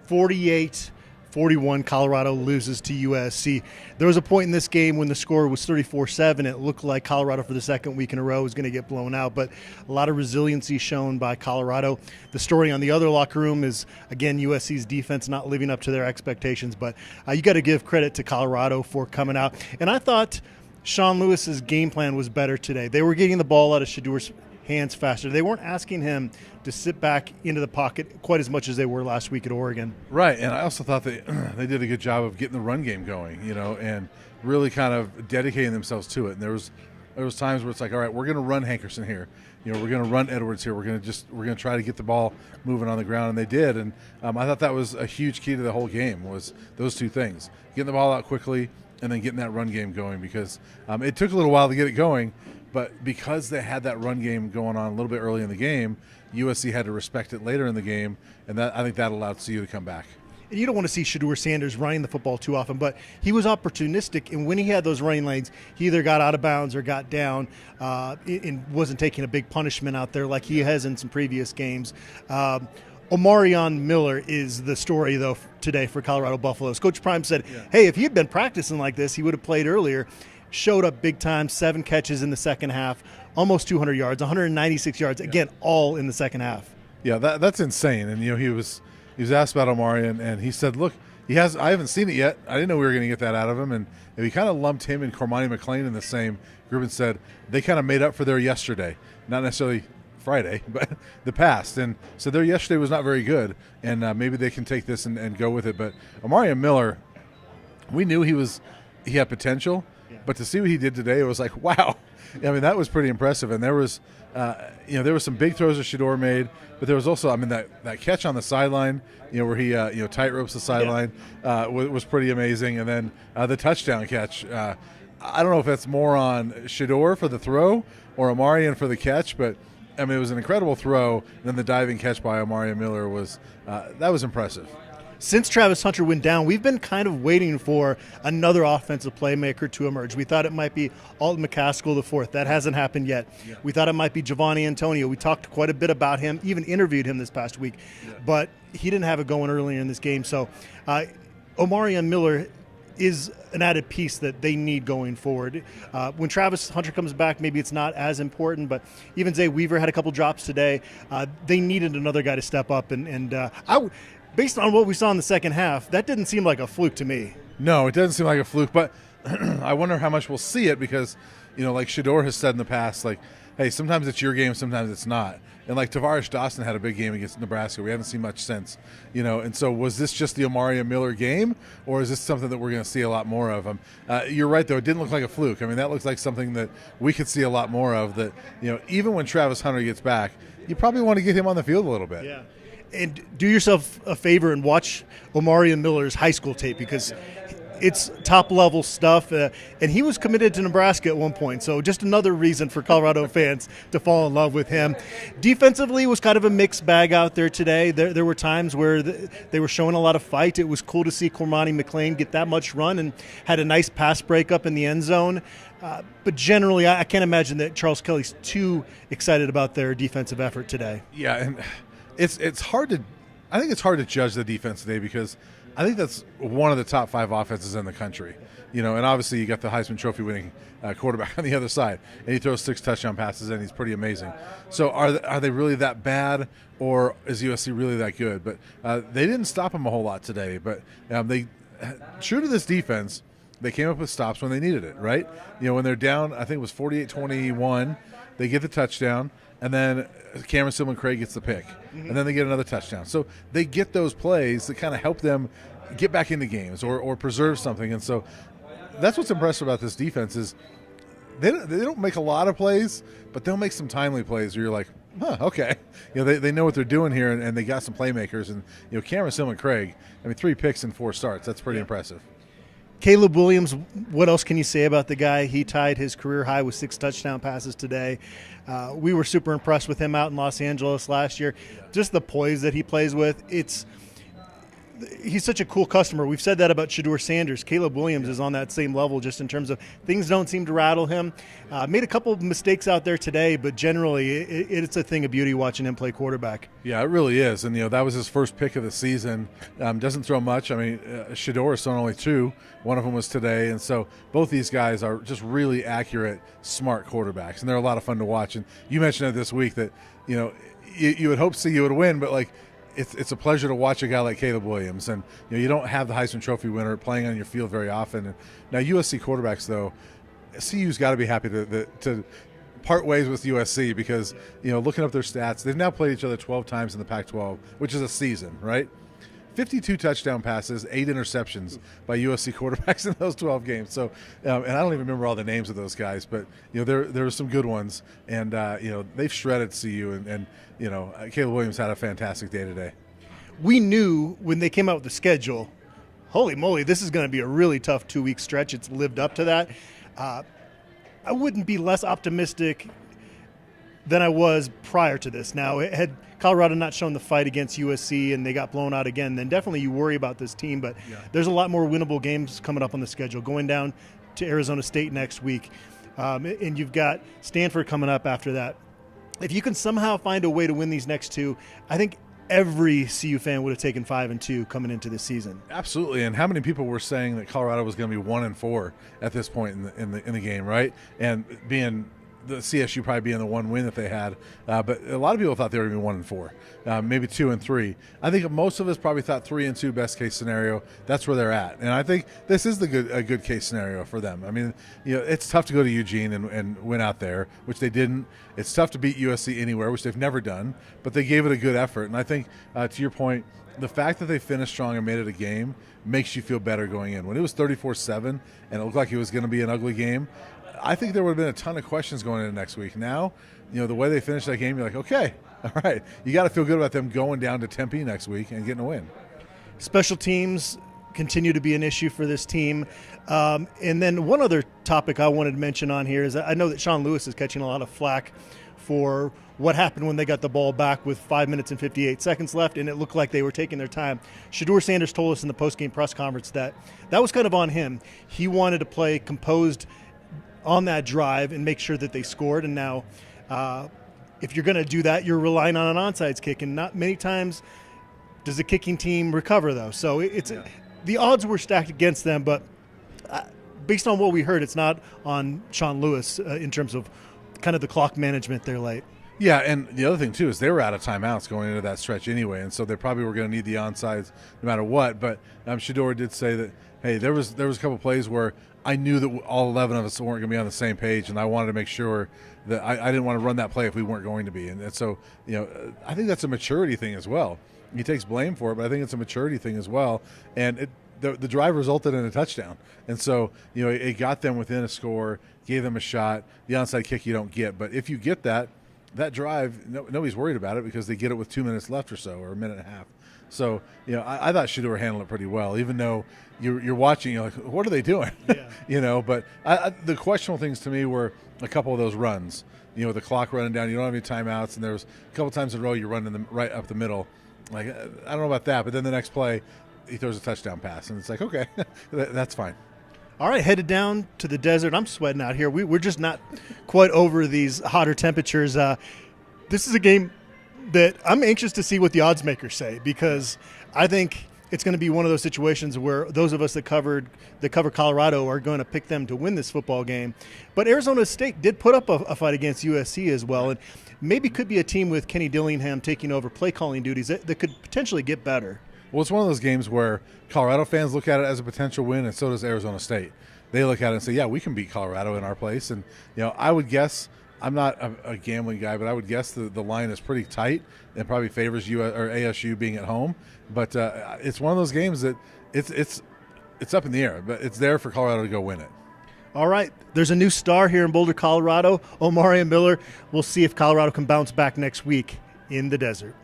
48-41, Colorado loses to USC. There was a point in this game when the score was 34-7. It looked like Colorado for the second week in a row was going to get blown out, but a lot of resiliency shown by Colorado. The story on the other locker room is, again, USC's defense not living up to their expectations, but you got to give credit to Colorado for coming out. And I thought Sean Lewis's game plan was better today. They were getting the ball out of Shadour's hands faster. They weren't asking him to sit back into the pocket quite as much as they were last week at Oregon. Right, and I also thought they did a good job of getting the run game going, and really kind of dedicating themselves to it. And there was times where it's like, all right, we're going to run Hankerson here. We're going to run Edwards here. We're going to try to get the ball moving on the ground, and they did. And I thought that was a huge key to the whole game, was those two things: getting the ball out quickly and then getting that run game going. Because it took a little while to get it going, but because they had that run game going on a little bit early in the game, USC had to respect it later in the game, and I think that allowed CU to come back. And you don't want to see Shadur Sanders running the football too often, but he was opportunistic, and when he had those running lanes, he either got out of bounds or got down and wasn't taking a big punishment out there like he has in some previous games. Omari Miller is the story, though, today for Colorado Buffaloes. Coach Prime said, hey, if he had been practicing like this, he would have played earlier. Showed up big time, 7 catches in the second half, almost 200 yards, 196 yards, again, all in the second half. Yeah, that's insane. And, he was asked about Omari, and he said, look, I haven't seen it yet. I didn't know we were going to get that out of him. And he kind of lumped him and Cormani McClain in the same group and said they kind of made up for their yesterday, not necessarily Friday, but the past. And so their yesterday was not very good, and maybe they can take this and go with it. But Omari Miller, we knew he had potential. But to see what he did today, it was like, wow. I mean, that was pretty impressive. And there was, there was some big throws that Shadur made, but there was also, that catch on the sideline, where he, tight ropes the sideline, was pretty amazing. And then the touchdown catch. I don't know if that's more on Shadur for the throw or Omari for the catch, but it was an incredible throw. And then the diving catch by Omari Miller that was impressive. Since Travis Hunter went down, we've been kind of waiting for another offensive playmaker to emerge. We thought it might be Alton McCaskill IV. That hasn't happened yet. Yeah. We thought it might be Giovanni Antonio. We talked quite a bit about him, even interviewed him this past week. Yeah. But he didn't have it going earlier in this game. So Omari Miller is an added piece that they need going forward. When Travis Hunter comes back, maybe it's not as important, but even Zay Weaver had a couple drops today. They needed another guy to step up, based on what we saw in the second half, that didn't seem like a fluke to me. No, it doesn't seem like a fluke, but I wonder how much we'll see it because, like Shadur has said in the past, like, hey, sometimes it's your game, sometimes it's not. And like Tavarish Dawson had a big game against Nebraska. We haven't seen much since, and so was this just the Omari Miller game, or is this something that we're going to see a lot more of? You're right, though. It didn't look like a fluke. That looks like something that we could see a lot more of, that, even when Travis Hunter gets back, you probably want to get him on the field a little bit. Yeah. And do yourself a favor and watch Omari Miller's high school tape because it's top-level stuff. And he was committed to Nebraska at one point, so just another reason for Colorado fans to fall in love with him. Defensively, it was kind of a mixed bag out there today. There were times where they were showing a lot of fight. It was cool to see Cormani McClain get that much run and had a nice pass breakup in the end zone. But generally, I can't imagine that Charles Kelly's too excited about their defensive effort today. Yeah, and it's hard to – I think it's hard to judge the defense today because I think that's one of the top 5 offenses in the country. And obviously you got the Heisman Trophy winning quarterback on the other side, and he throws 6 touchdown passes, and he's pretty amazing. So are they really that bad, or is USC really that good? But they didn't stop him a whole lot today. But they true to this defense, they came up with stops when they needed it, right? When they're down, I think it was 48-21, they get the touchdown, and then Cameron Silman-Craig gets the pick, and then they get another touchdown. So they get those plays that kind of help them get back into games or preserve something. And so that's what's impressive about this defense is they don't make a lot of plays, but they'll make some timely plays where you're like, okay. They know what they're doing here, and they got some playmakers. And, Cameron Silman-Craig, 3 picks in 4 starts. That's pretty impressive. Caleb Williams, what else can you say about the guy? He tied his career high with 6 touchdown passes today. We were super impressed with him out in Los Angeles last year. Just the poise that he plays with. he's such a cool customer. We've said that about Shedeur Sanders. Caleb Williams is on that same level just in terms of things don't seem to rattle him. Made a couple of mistakes out there today, but generally it's a thing of beauty watching him play quarterback. Yeah, it really is. And, that was his first pick of the season. Doesn't throw much. I mean, Shedeur has thrown only 2. One of them was today. And so both these guys are just really accurate, smart quarterbacks. And they're a lot of fun to watch. And you mentioned it this week that, you would hope to see you would win, but, like, it's a pleasure to watch a guy like Caleb Williams. And, you don't have the Heisman Trophy winner playing on your field very often. And now USC quarterbacks, though, CU's got to be happy to part ways with USC because, looking up their stats, they've now played each other 12 times in the Pac-12, which is a season, right? 52 touchdown passes, 8 interceptions by USC quarterbacks in those 12 games. So, and I don't even remember all the names of those guys, but there were some good ones, and they've shredded CU, and Caleb Williams had a fantastic day today. We knew when they came out with the schedule, holy moly, this is going to be a really tough 2-week stretch. It's lived up to that. I wouldn't be less optimistic than I was prior to this. Now, had Colorado not shown the fight against USC and they got blown out again, then definitely you worry about this team. But there's a lot more winnable games coming up on the schedule, going down to Arizona State next week. And you've got Stanford coming up after that. If you can somehow find a way to win these next 2, I think every CU fan would have taken 5-2 coming into this season. Absolutely. And how many people were saying that Colorado was going to be 1-4 at this point in the game, right? And being the CSU probably being the one win that they had, but a lot of people thought they were going to be 1-4, maybe 2-3. I think most of us probably thought 3-2 best case scenario. That's where they're at, and I think this is a good case scenario for them. I mean, it's tough to go to Eugene and win out there, which they didn't. It's tough to beat USC anywhere, which they've never done, but they gave it a good effort. And I think to your point, the fact that they finished strong and made it a game makes you feel better going in. When it was 34-7 and it looked like it was going to be an ugly game, I think there would have been a ton of questions going into next week. Now, the way they finished that game, you're like, okay, all right. You got to feel good about them going down to Tempe next week and getting a win. Special teams continue to be an issue for this team. And then one other topic I wanted to mention on here is I know that Sean Lewis is catching a lot of flack for what happened when they got the ball back with 5 minutes and 58 seconds left, and it looked like they were taking their time. Shedeur Sanders told us in the postgame press conference that was kind of on him. He wanted to play composed on that drive and make sure that they scored. And now if you're going to do that, you're relying on an onside kick, and not many times does the kicking team recover, though. So the odds were stacked against them, but based on what we heard, it's not on Sean Lewis in terms of kind of the clock management there late. Yeah, and the other thing, too, is they were out of timeouts going into that stretch anyway, and so they probably were going to need the onsides no matter what. But Shedeur did say that, hey, there was a couple plays where I knew that all 11 of us weren't going to be on the same page, and I wanted to make sure that I didn't want to run that play if we weren't going to be. And so, I think that's a maturity thing as well. He takes blame for it, but I think it's a maturity thing as well. And the drive resulted in a touchdown. And so, it got them within a score, gave them a shot. The onside kick you don't get. But if you get that drive, nobody's worried about it because they get it with 2 minutes left or so, or a minute and a half. So, I thought Shedeur handled it pretty well, even though you're watching, you're like, what are they doing? Yeah. But the questionable things to me were a couple of those runs, the clock running down, you don't have any timeouts, and there was a couple times in a row you're running them right up the middle. Like, I don't know about that, but then the next play, he throws a touchdown pass, and it's like, okay, that's fine. All right, headed down to the desert. I'm sweating out here. We're just not quite over these hotter temperatures. This is a game that I'm anxious to see what the odds makers say, because I think it's going to be one of those situations where those of us that cover Colorado are going to pick them to win this football game. But Arizona State did put up a fight against USC as well, and maybe could be a team with Kenny Dillingham taking over play calling duties that could potentially get better. Well, it's one of those games where Colorado fans look at it as a potential win, and so does Arizona State. They look at it and say, yeah, we can beat Colorado in our place. And, I would guess, I'm not a gambling guy, but I would guess the line is pretty tight and probably favors ASU being at home. But it's one of those games that it's up in the air, but it's there for Colorado to go win it. All right, there's a new star here in Boulder, Colorado, Omari and Miller. We'll see if Colorado can bounce back next week in the desert.